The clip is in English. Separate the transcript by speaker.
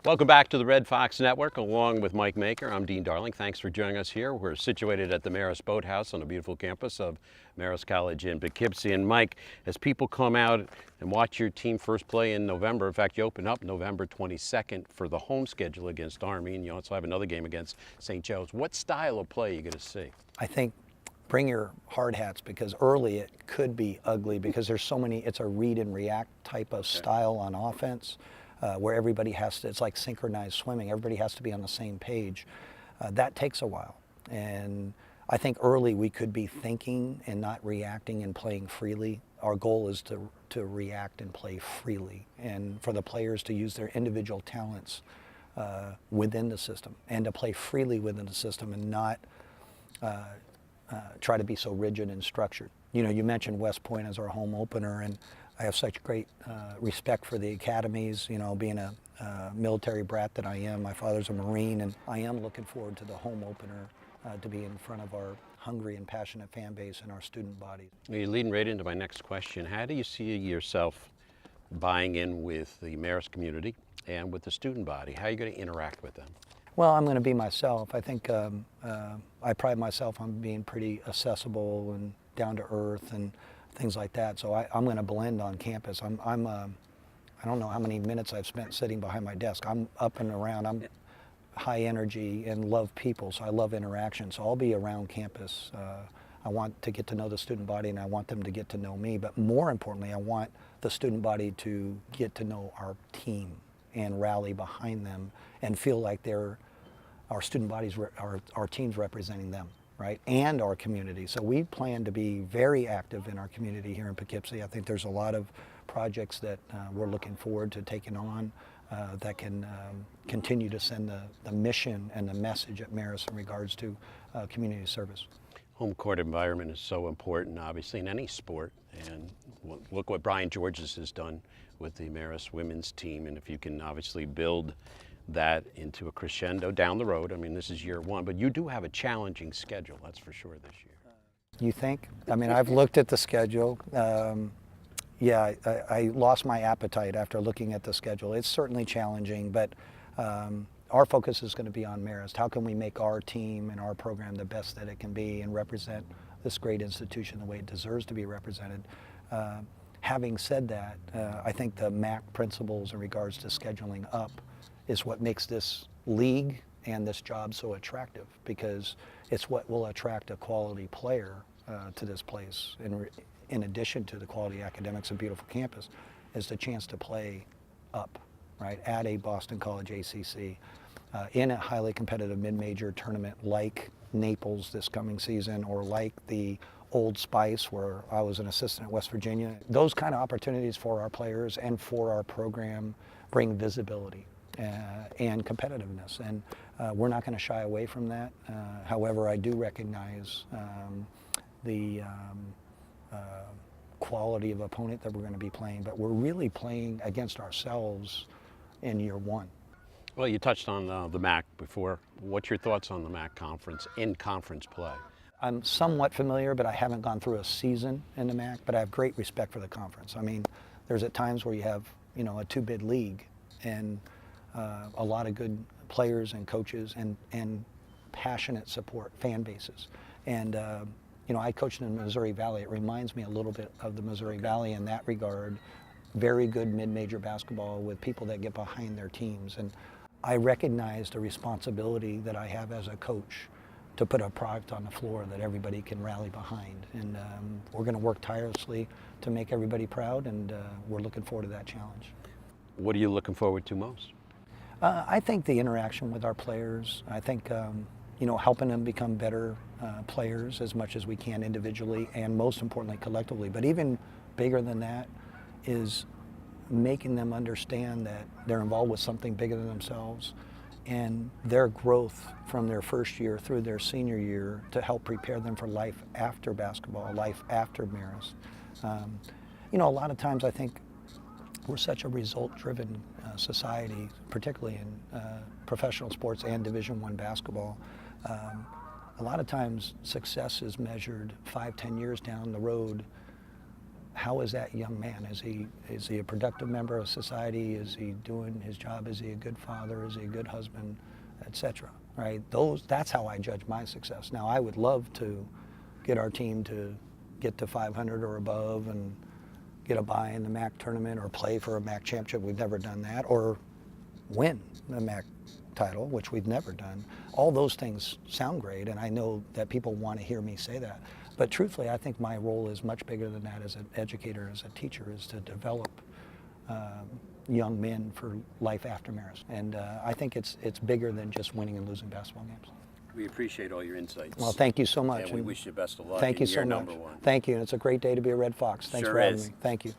Speaker 1: Welcome back to the Red Fox Network, along with Mike Maker. I'm Dean Darling. Thanks for joining us here. We're situated at the Marist Boathouse on the beautiful campus of Marist College in Poughkeepsie. And Mike, as people come out and watch your team first play in November, in fact, you open up November 22nd for the home schedule against Army, and you also have another game against St. Joe's. What style of play are you going to see?
Speaker 2: I think bring your hard hats, because early it could be ugly because there's so many. It's a read and react type of style on offense. Where everybody has to, it's like synchronized swimming. Everybody has to be on the same page. That takes a while. And I think early we could be thinking and not reacting and playing freely. Our goal is to react and play freely, and for the players to use their individual talents within the system and to play freely within the system and not try to be so rigid and structured. You know, you mentioned West Point as our home opener, and I have such great respect for the academies, you know, being a military brat that I am. My father's a Marine, and I am looking forward to the home opener to be in front of our hungry and passionate fan base and our student body.
Speaker 1: You're leading right into my next question. How do you see yourself buying in with the Marist community and with the student body? How are you going to interact with them?
Speaker 2: Well, I'm going to be myself. I think I pride myself on being pretty accessible and down to earth and things like that. So I'm going to blend on campus. I don't know how many minutes I've spent sitting behind my desk. I'm up and around. I'm high energy and love people, so I love interaction. So I'll be around campus. I want to get to know the student body, and I want them to get to know me. But more importantly, I want the student body to get to know our team and rally behind them and feel like they're our student bodies, our teams representing them, right, and our community. So we plan to be very active in our community here in Poughkeepsie. I think there's a lot of projects that we're looking forward to taking on that can continue to send the mission and the message at Marist in regards to community service.
Speaker 1: Home court environment is so important, obviously, in any sport. And look what Brian Georges has done with the Marist women's team. And if you can obviously build that into a crescendo down the road. I mean, this is year one, but you do have a challenging schedule, that's for sure, this year.
Speaker 2: You think? I mean, I've looked at the schedule. Yeah, I lost my appetite after looking at the schedule. It's certainly challenging, but our focus is going to be on Marist. How can we make our team and our program the best that it can be and represent this great institution the way it deserves to be represented? Having said that, I think the MAC principles in regards to scheduling up is what makes this league and this job so attractive, because it's what will attract a quality player to this place. In addition to the quality academics and beautiful campus, is the chance to play up, right, at a Boston College ACC in a highly competitive mid-major tournament like Naples this coming season, or like the Old Spice where I was an assistant at West Virginia. Those kind of opportunities for our players and for our program bring visibility and competitiveness, and we're not going to shy away from that. However, I do recognize the quality of opponent that we're going to be playing, but we're really playing against ourselves in year one.
Speaker 1: Well, you touched on the MAC before. What's your thoughts on the MAC conference, in conference play?
Speaker 2: I'm somewhat familiar, but I haven't gone through a season in the MAC, but I have great respect for the conference. I mean, there's at times where you have, you know, a two-bid league and a lot of good players and coaches and passionate support fan bases. And you know, I coached in the Missouri Valley. It reminds me a little bit of the Missouri Valley in that regard. Very good mid-major basketball with people that get behind their teams. And I recognize the responsibility that I have as a coach to put a product on the floor that everybody can rally behind. And we're going to work tirelessly to make everybody proud, and we're looking forward to that challenge.
Speaker 1: What are you looking forward to most?
Speaker 2: I think the interaction with our players. I think you know, helping them become better players as much as we can individually, and most importantly collectively. But even bigger than that is making them understand that they're involved with something bigger than themselves, and their growth from their first year through their senior year to help prepare them for life after basketball, life after Marist. You know, a lot of times I think we're such a result-driven society, particularly in professional sports and Division I basketball. A lot of times success is measured 5-10 years down the road how is that young man? Is he a productive member of society? Is he doing his job? Is he a good father? Is he a good husband, etc.? Right? That's how I judge my success. Now, I would love to get our team to get to 500 or above and get a bye in the MAC tournament or play for a MAC championship. We've never done that. Or win the MAC title, which we've never done. All those things sound great, and I know that people want to hear me say that. But truthfully, I think my role is much bigger than that as an educator, as a teacher, is to develop young men for life after Marist. And I think it's bigger than just winning and losing basketball games.
Speaker 1: We appreciate all your insights.
Speaker 2: Well, thank you so much.
Speaker 1: And we wish you best of luck.
Speaker 2: Thank you so
Speaker 1: you're
Speaker 2: much.
Speaker 1: #1.
Speaker 2: Thank you. And it's a great day to be a Red Fox. Thanks
Speaker 1: Sure
Speaker 2: for having
Speaker 1: is.
Speaker 2: me. Thank you.